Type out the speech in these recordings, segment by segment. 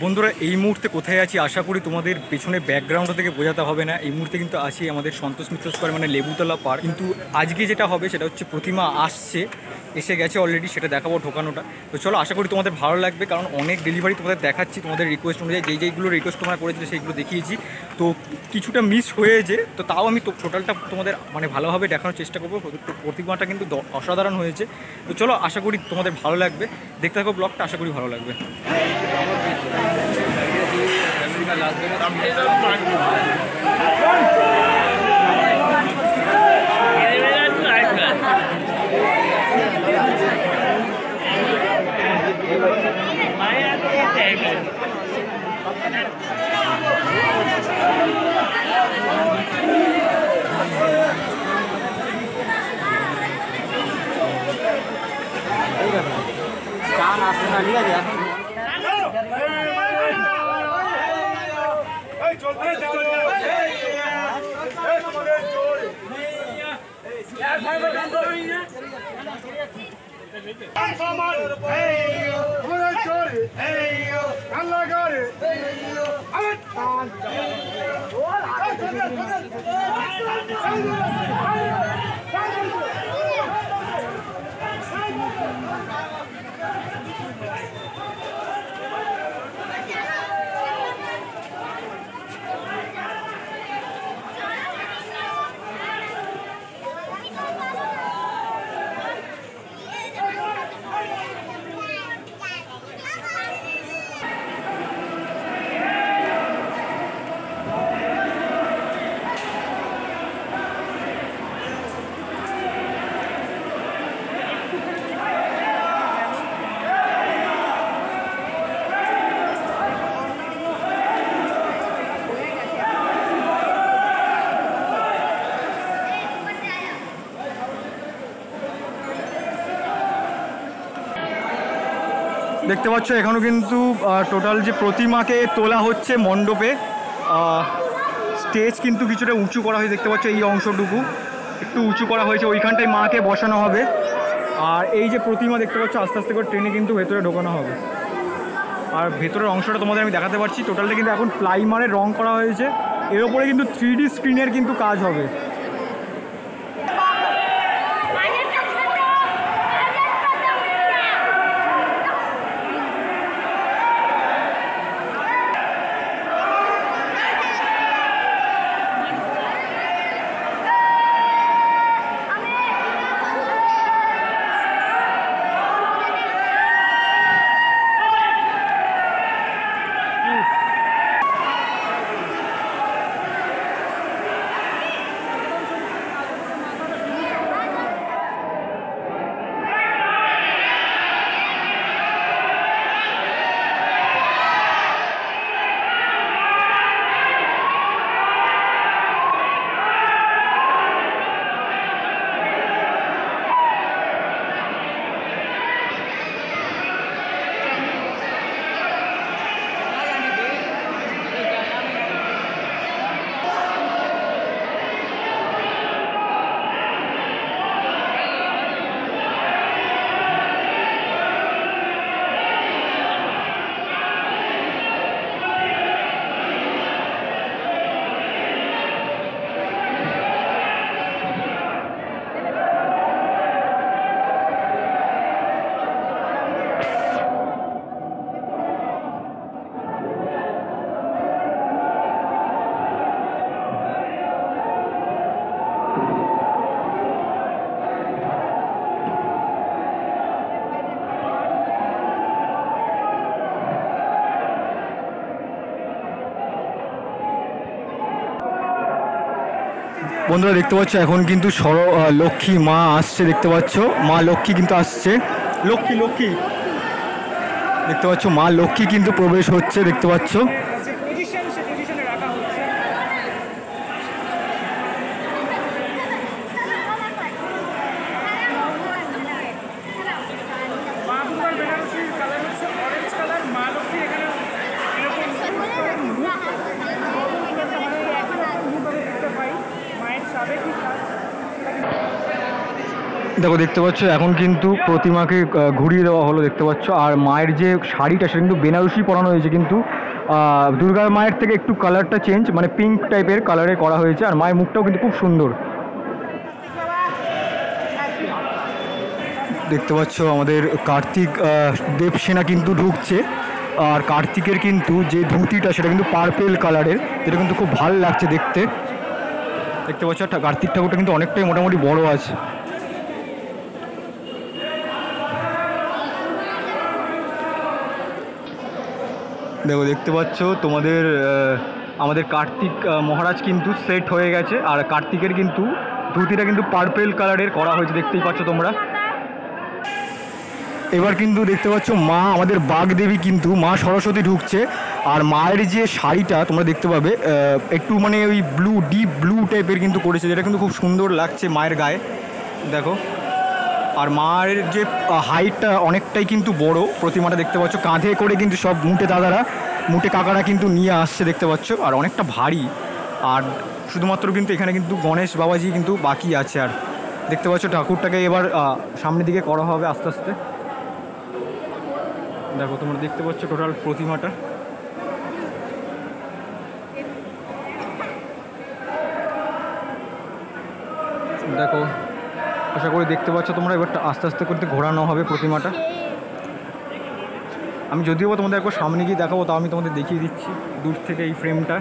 বন্ধুরা এই মুহূর্তে কোথায় আছি আশা করি তোমাদের পেছনে ব্যাকগ্রাউন্ড থেকে বোঝাতে হবে না। এই মুহূর্তে কিন্তু আছি আমাদের সন্তোষ মিত্র স্কোয়ার মানে লেবুতলা পার্ক। কিন্তু আজকে যেটা হবে সেটা হচ্ছে প্রতিমা আসছে, এসে গেছে অলরেডি, সেটা দেখাবো ঢোকানোটা। তো চলো, আশা করি তোমাদের ভালো লাগবে, কারণ অনেক ডেলিভারি তোমাদের দেখাচ্ছি তোমাদের রিকোয়েস্ট অনুযায়ী। যেইগুলো রিকোয়েস্ট তোমরা করেছিলে সেইগুলো দেখিয়েছি, তো কিছুটা মিস হয়েছে, তো তাও আমি তো টোটালটা তোমাদের মানে ভালোভাবে দেখানোর চেষ্টা করবো। প্রতিমাটা কিন্তু অসাধারণ হয়েছে। তো চলো, আশা করি তোমাদের ভালো লাগবে, দেখতে থাকো ব্লগটা, আশা করি ভালো লাগবে। গান আসছে না, ঠিক আছে এখন দেখতে পাচ্ছ এখনও কিন্তু টোটাল যে প্রতিমাকে তোলা হচ্ছে মণ্ডপে, স্টেজ কিন্তু কিছুটা উঁচু করা হয়েছে। দেখতে পাচ্ছ এই অংশটুকু একটু উঁচু করা হয়েছে, ওইখানটায় মাকে বসানো হবে। আর এই যে প্রতিমা দেখতে পাচ্ছ আস্তে আস্তে করে ট্রেনে কিন্তু ভেতরে ঢোকানো হবে। আর ভেতরের অংশটা তোমাদের আমি দেখাতে পারছি, টোটালটা কিন্তু এখন প্লাইমারের রং করা হয়েছে, এর ওপরে কিন্তু 3D স্ক্রিনের কিন্তু কাজ হবে। বন্ধুরা দেখতে পাচ্ছ এখন কিন্তু লক্ষ্মী মা আসছে, দেখতে পাচ্ছ মা লক্ষ্মী কিন্তু আসছে, লক্ষ্মী দেখতে পাচ্ছ মা লক্ষ্মী কিন্তু প্রবেশ হচ্ছে, দেখতে পাচ্ছ। দেখো দেখতে পাচ্ছ এখন কিন্তু প্রতিমাকে ঘুরিয়ে দেওয়া হলো দেখতে পাচ্ছ। আর মায়ের যে শাড়িটা সেটা কিন্তু বেনারসি পরানো হয়েছে, কিন্তু দুর্গা মায়ের থেকে একটু কালারটা চেঞ্জ, মানে পিঙ্ক টাইপের কালারে করা হয়েছে। আর মায়ের মুখটাও কিন্তু খুব সুন্দর দেখতে পাচ্ছ। আমাদের কার্তিক দেবসেনা কিন্তু ঢুকছে, আর কার্তিকের কিন্তু যে ধুতিটা সেটা কিন্তু পার্পেল কালারের, যেটা কিন্তু খুব ভালো লাগছে দেখতে। দেখতে পাচ্ছ কার্তিক ঠাকুরটা কিন্তু অনেকটাই মোটামুটি বড় আছে। দেখো দেখতে পাচ্ছ তোমাদের আমাদের কার্তিক মহারাজ কিন্তু সেট হয়ে গেছে, আর কার্তিকের কিন্তু ধুতিটা কিন্তু পার্পেল কালারের করা হয়েছে, দেখতেই পাচ্ছ তোমরা। এবার কিন্তু দেখতে পাচ্ছ মা আমাদের বাগদেবী কিন্তু মা সরস্বতী ঢুকছে। আর মায়ের যে শাড়িটা তোমরা দেখতে পাবে একটু মানে ওই ব্লু, ডিপ ব্লু টাইপের কিন্তু করেছে, যেটা কিন্তু খুব সুন্দর লাগছে মায়ের গায়ে দেখো। আর মায়ের যে হাইটটা অনেকটাই কিন্তু বড়, প্রতিমাটা দেখতে পাচ্ছ কাঁধে করে কিন্তু সব মুটে কাকারা কিন্তু নিয়ে আসছে দেখতে পাচ্ছ, আর অনেকটা ভারী। আর শুধুমাত্র কিন্তু এখানে কিন্তু গণেশ বাবাজি কিন্তু বাকি আছে। আর দেখতে পাচ্ছ ঠাকুরটাকে এবার সামনের দিকে করা হবে আস্তে আস্তে। দেখো তোমরা দেখতে পাচ্ছ টোটাল প্রতিমাটা। দেখো আশা করি দেখতে পাচ্ছ তোমরা, এবার আস্তে আস্তে করতে ঘোরানো হবে প্রতিমাটা। আমি যদিও তোমাদের একবার সামনে গিয়ে দেখাবো, তাও আমি তোমাদের দেখিয়ে দিচ্ছি দূর থেকে এই ফ্রেমটা।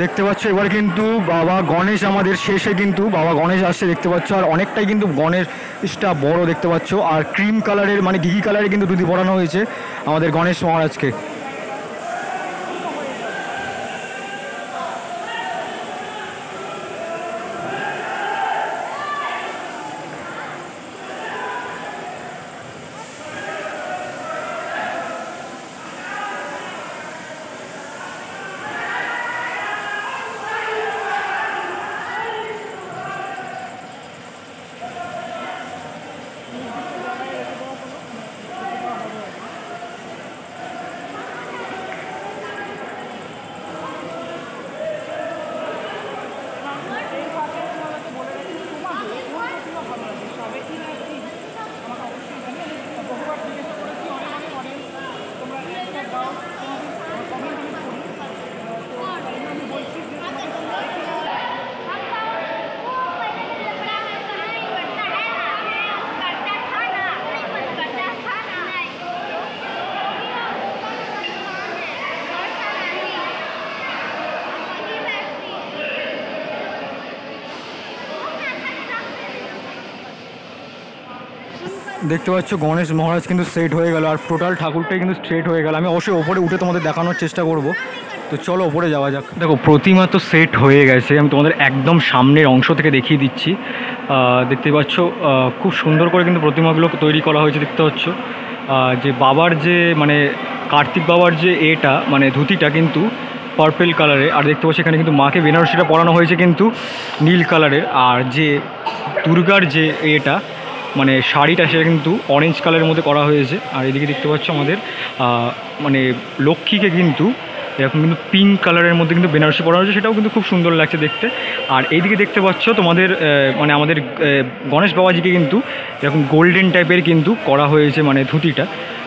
দেখতে পাচ্ছ এবার কিন্তু বাবা গণেশ আমাদের শেষে কিন্তু বাবা গণেশ আসছে দেখতে পাচ্ছ। আর অনেকটাই কিন্তু গণেশটা বড় দেখতে পাচ্ছ। আর ক্রিম কালারের মানে ঘি কালারে কিন্তু ধুতি পরানো হয়েছে আমাদের গণেশ মহারাজকে। দেখতে পাচ্ছ গণেশ মহারাজ কিন্তু সেট হয়ে গেল, আর টোটাল ঠাকুরটাই কিন্তু স্ট্রেট হয়ে গেল। আমি অবশ্যই ওপরে উঠে তোমাদের দেখানোর চেষ্টা করব, তো চলো ওপরে যাওয়া যাক। দেখো প্রতিমা তো সেট হয়ে গেছে, আমি তোমাদের একদম সামনের অংশ থেকে দেখিয়ে দিচ্ছি। দেখতে পাচ্ছ খুব সুন্দর করে কিন্তু প্রতিমাগুলো তৈরি করা হয়েছে দেখতে পাচ্ছ। যে বাবার যে মানে কার্তিক বাবার যে এটা মানে ধুতিটা কিন্তু পার্পেল কালারে, আর দেখতে পাচ্ছি এখানে কিন্তু মাকে বেনারসিটা পরানো হয়েছে কিন্তু নীল কালারের। আর যে দুর্গার যে এটা মানে শাড়িটা সেটা কিন্তু অরেঞ্জ কালারের মধ্যে করা হয়েছে। আর এদিকে দেখতে পাচ্ছ আমাদের মানে লক্ষ্মীকে কিন্তু এরকম কিন্তু পিঙ্ক কালারের মধ্যে কিন্তু বেনারসি পরা হয়েছে, সেটাও কিন্তু খুব সুন্দর লাগছে দেখতে। আর এইদিকে দেখতে পাচ্ছ তোমাদের মানে আমাদের গণেশ বাবাজিকে কিন্তু এরকম গোল্ডেন টাইপের কিন্তু করা হয়েছে মানে ধুতিটা,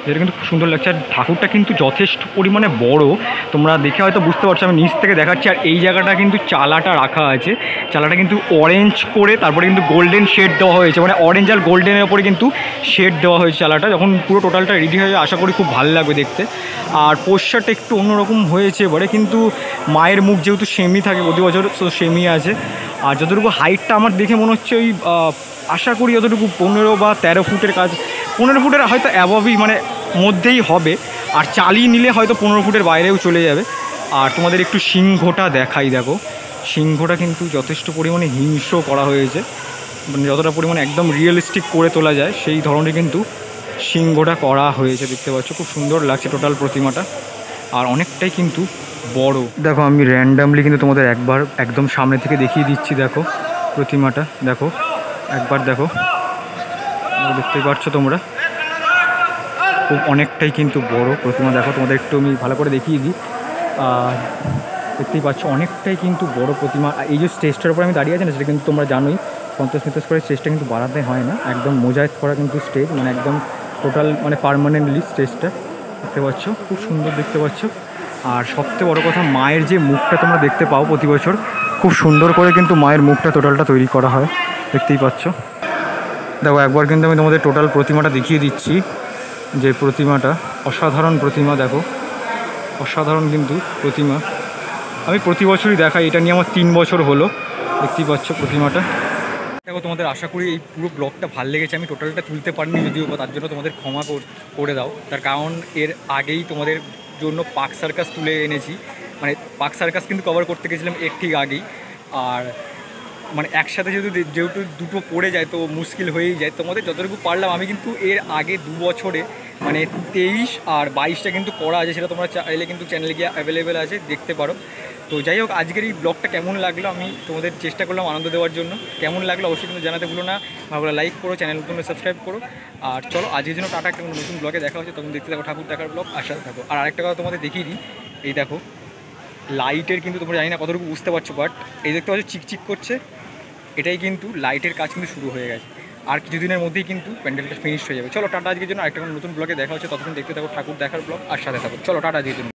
যেটা কিন্তু খুব সুন্দর লাগছে। আর ঠাকুরটা কিন্তু যথেষ্ট পরিমাণে বড়, তোমরা দেখে হয়তো বুঝতে পারছো, আমি নিচ থেকে দেখাচ্ছি। আর এই জায়গাটা কিন্তু চালাটা রাখা আছে, চালাটা কিন্তু অরেঞ্জ করে তারপরে কিন্তু গোল্ডেন শেড দেওয়া হয়েছে, মানে অরেঞ্জ আর গোল্ডেনের ওপরে কিন্তু শেড দেওয়া হয়েছে চালাটা। যখন পুরো টোটালটা রেডি হয়ে আশা করি খুব ভালো লাগবে দেখতে। আর পোস্টারটা একটু অন্যরকম হয়েছে এবারে, কিন্তু মায়ের মুখ যেহেতু সেমি থাকে প্রতি বছর, তো সেমি আছে। আর যতটুকু হাইটটা আমার দেখে মনে হচ্ছে ওই আশা করি যতটুকু 15 বা 13 ফুটের কাজ, 15 ফুটের হয়তো অ্যাবভই মানে মধ্যেই হবে। আর চালিয়ে নিলে হয়তো 15 ফুটের বাইরেও চলে যাবে। আর তোমাদের একটু সিংহটা দেখাই, দেখো সিংহটা কিন্তু যথেষ্ট পরিমাণে হিংস্র করা হয়েছে, মানে যতটা পরিমাণে একদম রিয়েলিস্টিক করে তোলা যায় সেই ধরনের কিন্তু সিংহটা করা হয়েছে দেখতে পাচ্ছ। খুব সুন্দর লাগছে টোটাল প্রতিমাটা, আর অনেকটাই কিন্তু বড়। দেখো আমি র্যান্ডামলি কিন্তু তোমাদের একবার একদম সামনে থেকে দেখিয়ে দিচ্ছি। দেখো প্রতিমাটা দেখো একবার, দেখো দেখতেই পাচ্ছ তোমরা, খুব অনেকটাই কিন্তু বড় প্রতিমা। দেখো তোমাদের একটু আমি ভালো করে দেখিয়ে দিই। আর দেখতেই পাচ্ছ অনেকটাই কিন্তু বড় প্রতিমা। এই যে স্টেজটার উপর আমি দাঁড়িয়ে আছি না, সেটা কিন্তু তোমরা জানোই সন্তোষ মিত্র স্কোয়ারের স্টেজটা কিন্তু বাড়াতে হয় না, একদম মোজাইক করা কিন্তু স্টেজ, মানে একদম টোটাল মানে পার্মানেন্টলি স্টেজটা দেখতে পাচ্ছ, খুব সুন্দর দেখতে পাচ্ছ। আর সবথেকে বড় কথা, মায়ের যে মুখটা তোমরা দেখতে পাও প্রতি বছর, খুব সুন্দর করে কিন্তু মায়ের মুখটা টোটালটা তৈরি করা হয়, দেখতেই পাচ্ছ। দেখো একবার কিন্তু আমি তোমাদের টোটাল প্রতিমাটা দেখিয়ে দিচ্ছি, যে প্রতিমাটা অসাধারণ প্রতিমা। দেখো অসাধারণ কিন্তু প্রতিমা, আমি প্রতি বছরই দেখাই, এটা নিয়ে আমার 3 বছর হলো। দেখতেই পাচ্ছ প্রতিমাটা। দেখো তোমাদের আশা করি এই পুরো ব্লগটা ভালো লেগেছে। আমি টোটালটা তুলতে পারিনি যদিও, বা তার জন্য তোমাদের ক্ষমা করে দাও। তার কারণ এর আগেই তোমাদের জন্য পার্ক সার্কাস তুলে এনেছি, মানে পার্ক সার্কাস কিন্তু কভার করতে গেছিলাম এর ঠিক আগেই। আর মানে একসাথে যেহেতু দুটো পড়ে যায় তো মুশকিল হয়েই যায়। তোমাদের যতটুকু পারলাম, আমি কিন্তু এর আগে 2 বছরে মানে 23 আর 22টা কিন্তু করা আছে, সেটা তোমরা চাইলে কিন্তু চ্যানেলে গিয়ে অ্যাভেলেবেল আছে, দেখতে পারো। তো যাই হোক, আজকের এই ব্লগটা কেমন লাগলো আমি তোমাদের চেষ্টা করলাম আনন্দ দেওয়ার জন্য। কেমন লাগলো অবশ্যই কিন্তু জানাতে ভুলো না। ভালো লাইক করো, চ্যানেল নতুন সাবস্ক্রাইব করো। আর চলো আজকের জন্য টাটা, একটা নতুন ব্লগে দেখা হচ্ছে, তখন দেখতে থাকো ঠাকুর দেখার ব্লগ, আশা থাকো। আর আরেকটা কথা তোমাদের দেখিয়ে দিই, এই দেখো লাইটের কিন্তু তোমরা জানি না কতটুকু বুঝতে পারছো, বাট এই দেখতে পাচ্ছ চিকচিক করছে, এটাই কিন্তু লাইটের কাজ কিন্তু শুরু হয়ে গেছে। আর কিছুদিনের মধ্যেই কিন্তু প্যান্ডেলটা ফিনিশ হয়ে যাবে। চলো টাটা আজকের জন্য, আরেকটা নতুন ব্লগে দেখা হচ্ছে, ততক্ষণ দেখতে থাকো ঠাকুর দেখার ব্লগ আর সাথে থাকো। চলো টাটা আজকের জন্য।